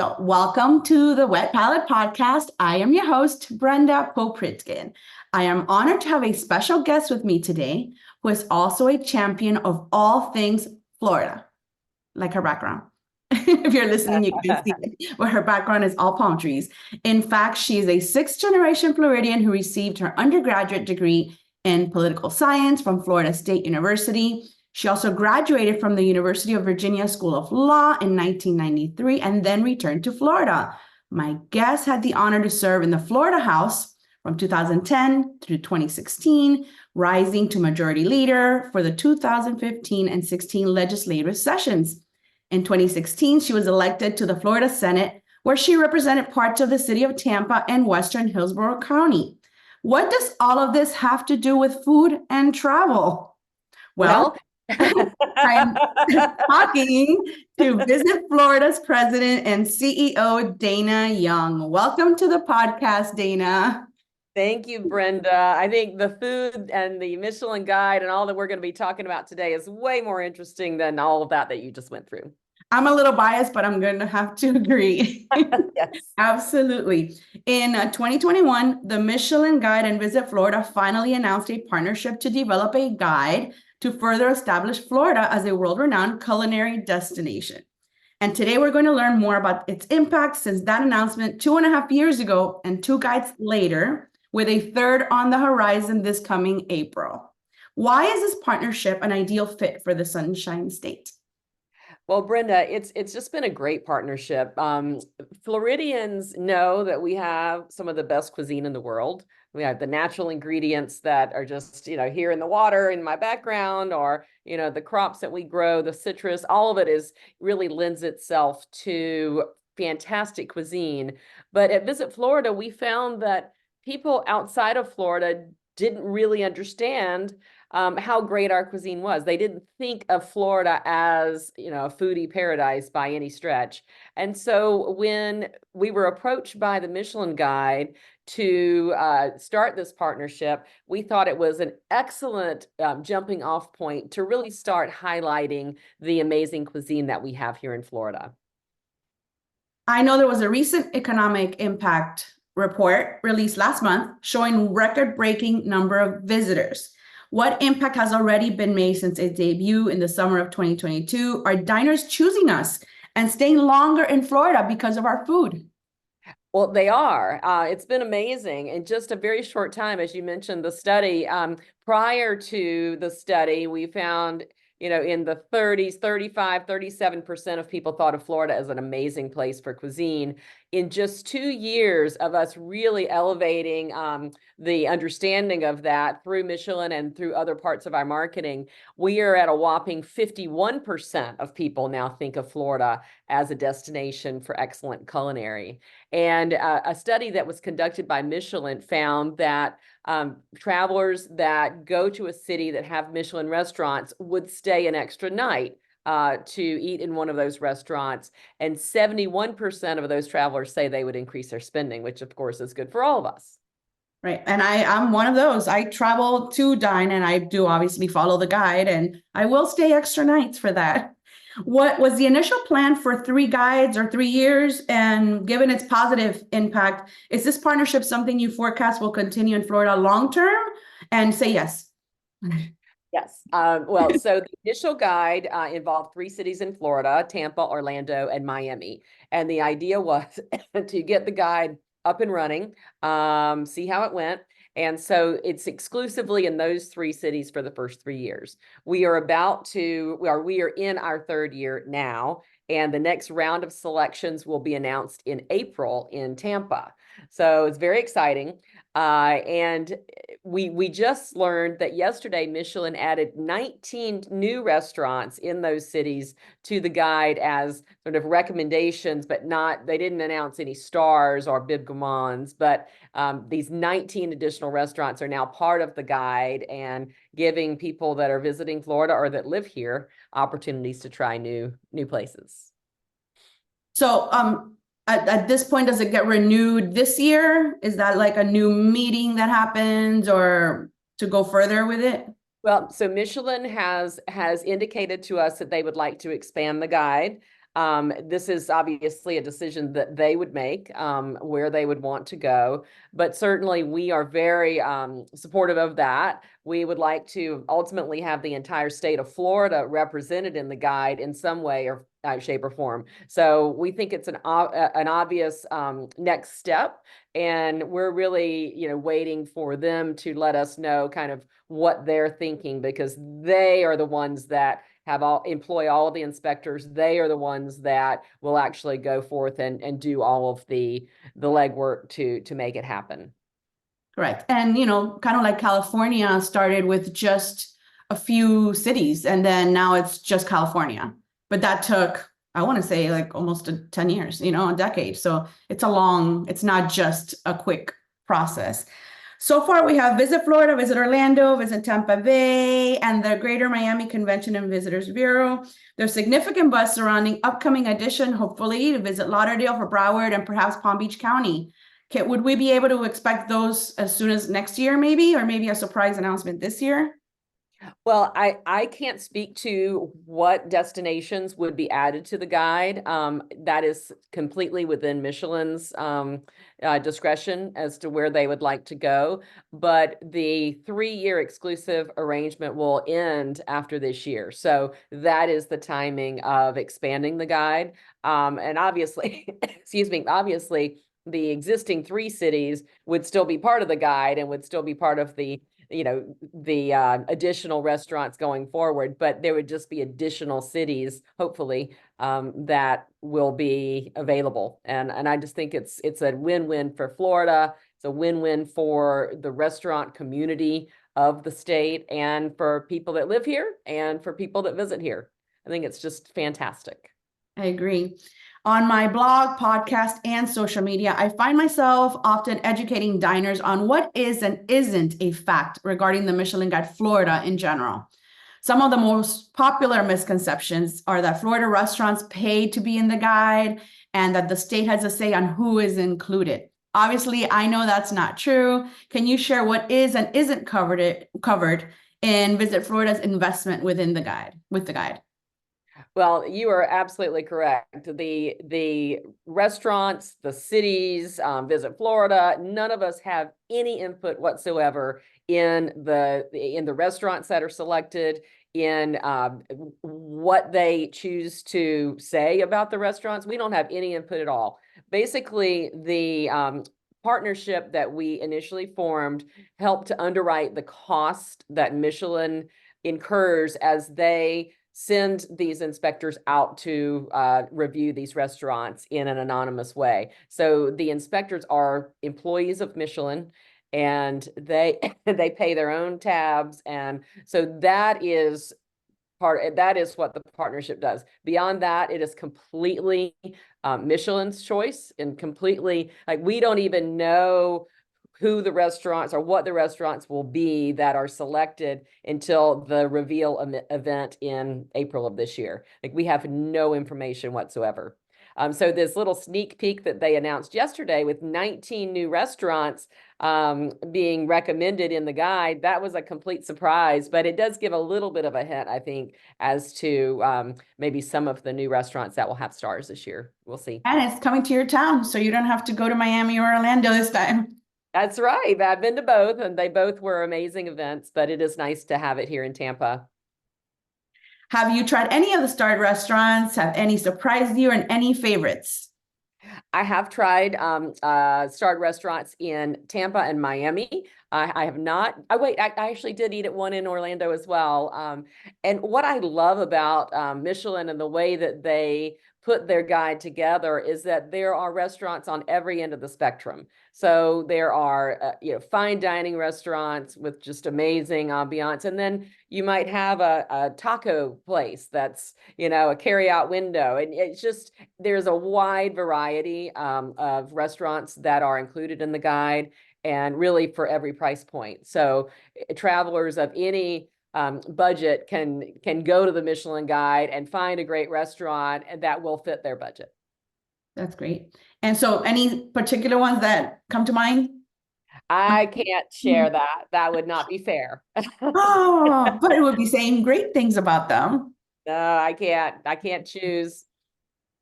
So, welcome to the Wet Palette Podcast. I am your host, Brenda Popritskin. I am honored to have a special guest with me today, who is also a champion of all things Florida, like her background. If you're listening, you can see it, where her background is all palm trees. In fact, she is a sixth-generation Floridian who received her undergraduate degree in political science from Florida State University. She also graduated from the University of Virginia School of Law in 1993 and then returned to Florida. My guest had the honor to serve in the Florida House from 2010 through 2016, rising to majority leader for the 2015 and 16 legislative sessions. In 2016, she was elected to the Florida Senate, where she represented parts of the city of Tampa and Western Hillsborough County. What does all of this have to do with food and travel? Well, I'm talking to Visit Florida's president and CEO, Dana Young. Welcome to the podcast, Dana. Thank you, Brenda. I think the food and the Michelin guide and all that we're going to be talking about today is way more interesting than all of that you just went through. I'm a little biased, but I'm going to have to agree. Yes. Absolutely. In 2021, the Michelin Guide and Visit Florida finally announced a partnership to develop a guide to further establish Florida as a world-renowned culinary destination. And today we're going to learn more about its impact since that announcement 2.5 years ago and 2 guides later, with a third on the horizon this coming April. Why is this partnership an ideal fit for the Sunshine State? Well, Brenda, it's just been a great partnership. Floridians know that we have some of the best cuisine in the world. We have the natural ingredients that are just, here in the water in my background, or, the crops that we grow, the citrus, all of it really lends itself to fantastic cuisine. But at Visit Florida, we found that people outside of Florida didn't really understand how great our cuisine was. They didn't think of Florida as, a foodie paradise by any stretch. And so when we were approached by the Michelin Guide to start this partnership, we thought it was an excellent jumping off point to really start highlighting the amazing cuisine that we have here in Florida. I know there was a recent economic impact report released last month showing record-breaking number of visitors. What impact has already been made since its debut in the summer of 2022? Are diners choosing us and staying longer in Florida because of our food? Well, they are. It's been amazing. In just a very short time, as you mentioned, the study, prior to the study, we found, in the 30s, 35, 37% of people thought of Florida as an amazing place for cuisine. In just 2 years of us really elevating the understanding of that through Michelin and through other parts of our marketing, we are at a whopping 51% of people now think of Florida as a destination for excellent culinary. And a study that was conducted by Michelin found that travelers that go to a city that have Michelin restaurants would stay an extra night to eat in one of those restaurants. And 71% of those travelers say they would increase their spending, which of course is good for all of us. Right. And I'm one of those. I travel to dine and I do obviously follow the guide, and I will stay extra nights for that. What was the initial plan for 3 guides or 3 years? And given its positive impact, is this partnership something you forecast will continue in Florida long term? And say yes. Yes. Well, so the initial guide involved 3 cities in Florida: Tampa, Orlando, and Miami. And the idea was to get the guide up and running, see how it went. And so it's exclusively in those 3 cities for the first 3 years. We are in our 3rd year now, and the next round of selections will be announced in April in Tampa. So it's very exciting. And we just learned that yesterday Michelin added 19 new restaurants in those cities to the guide as sort of recommendations, but they didn't announce any stars or bib gourmands, but these 19 additional restaurants are now part of the guide and giving people that are visiting Florida or that live here opportunities to try new places. So at this point, does it get renewed this year? Is that like a new meeting that happens, or to go further with it? Well, so Michelin has indicated to us that they would like to expand the guide. This is obviously a decision that they would make, where they would want to go. But certainly we are very supportive of that. We would like to ultimately have the entire state of Florida represented in the guide in some way or shape or form. So we think it's an obvious next step. And we're really, waiting for them to let us know kind of what they're thinking, because they are the ones that employ all of the inspectors. They are the ones that will actually go forth and do all of the legwork to make it happen. Correct. And, kind of like California started with just a few cities, and then now it's just California. But that took, I want to say, like almost 10 years, a decade. So it's not just a quick process. So far, we have Visit Florida, Visit Orlando, Visit Tampa Bay, and the Greater Miami Convention and Visitors Bureau. There's significant buzz surrounding upcoming addition, hopefully, to Visit Lauderdale for Broward and perhaps Palm Beach County. Would we be able to expect those as soon as next year, maybe, or maybe a surprise announcement this year? Well, I can't speak to what destinations would be added to the guide. That is completely within Michelin's discretion as to where they would like to go. But the 3-year exclusive arrangement will end after this year. So that is the timing of expanding the guide. And obviously, excuse me, obviously, the existing 3 cities would still be part of the guide and would still be part of the additional restaurants going forward, but there would just be additional cities, hopefully, that will be available. And I just think it's a win-win for Florida. It's a win-win for the restaurant community of the state and for people that live here and for people that visit here. I think it's just fantastic. I agree. On my blog, podcast, and social media, I find myself often educating diners on what is and isn't a fact regarding the Michelin Guide Florida in general. Some of the most popular misconceptions are that Florida restaurants pay to be in the guide and that the state has a say on who is included. Obviously, I know that's not true. Can you share what is and isn't covered in Visit Florida's investment with the guide? Well, you are absolutely correct. The restaurants, the cities, Visit Florida, none of us have any input whatsoever in the restaurants that are selected, in what they choose to say about the restaurants. We don't have any input at all. Basically, the partnership that we initially formed helped to underwrite the cost that Michelin incurs as they send these inspectors out to review these restaurants in an anonymous way. So the inspectors are employees of Michelin, and they pay their own tabs, and so that is what the partnership does. Beyond that, it is completely Michelin's choice, and completely, like, we don't even know who the restaurants or what the restaurants will be that are selected until the reveal event in April of this year. Like, we have no information whatsoever. So this little sneak peek that they announced yesterday with 19 new restaurants being recommended in the guide, that was a complete surprise, but it does give a little bit of a hint, I think, as to maybe some of the new restaurants that will have stars this year. We'll see. And it's coming to your town, so you don't have to go to Miami or Orlando this time. That's right. I've been to both, and they both were amazing events, but it is nice to have it here in Tampa. Have you tried any of the starred restaurants? Have any surprised you, and any favorites? I have tried starred restaurants in Tampa and Miami. I have not. I actually did eat at one in Orlando as well. And what I love about Michelin and the way that they put their guide together is that there are restaurants on every end of the spectrum. So there are fine dining restaurants with just amazing ambiance, and then you might have a taco place that's a carry-out window, and it's just, there's a wide variety of restaurants that are included in the guide, and really for every price point. So travelers of any budget can go to the Michelin Guide and find a great restaurant and that will fit their budget. That's great. And so any particular ones that come to mind? I can't share that. That would not be fair. Oh, but it would be saying great things about them. No, I can't choose.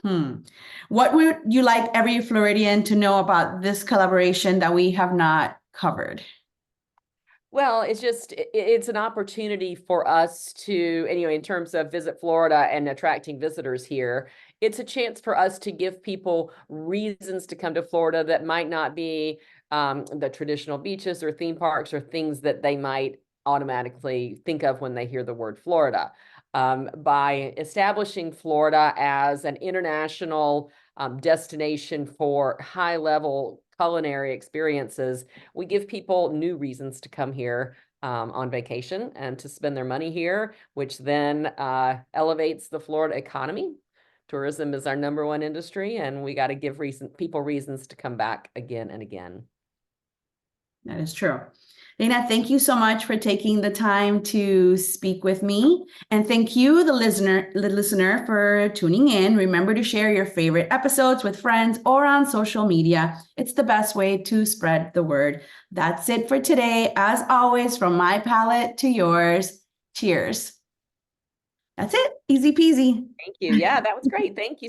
What would you like every Floridian to know about this collaboration that we have not covered? Well, it's an opportunity for us to, anyway, in terms of Visit Florida and attracting visitors here, it's a chance for us to give people reasons to come to Florida that might not be the traditional beaches or theme parks or things that they might automatically think of when they hear the word Florida. By establishing Florida as an international destination for high-level culinary experiences, we give people new reasons to come here on vacation and to spend their money here, which then elevates the Florida economy. Tourism is our #1 industry, and we got to give people reasons to come back again and again. That is true. Dana, thank you so much for taking the time to speak with me. And thank you, the listener, for tuning in. Remember to share your favorite episodes with friends or on social media. It's the best way to spread the word. That's it for today. As always, from my palate to yours, cheers. That's it. Easy peasy. Thank you. Yeah, that was great. Thank you.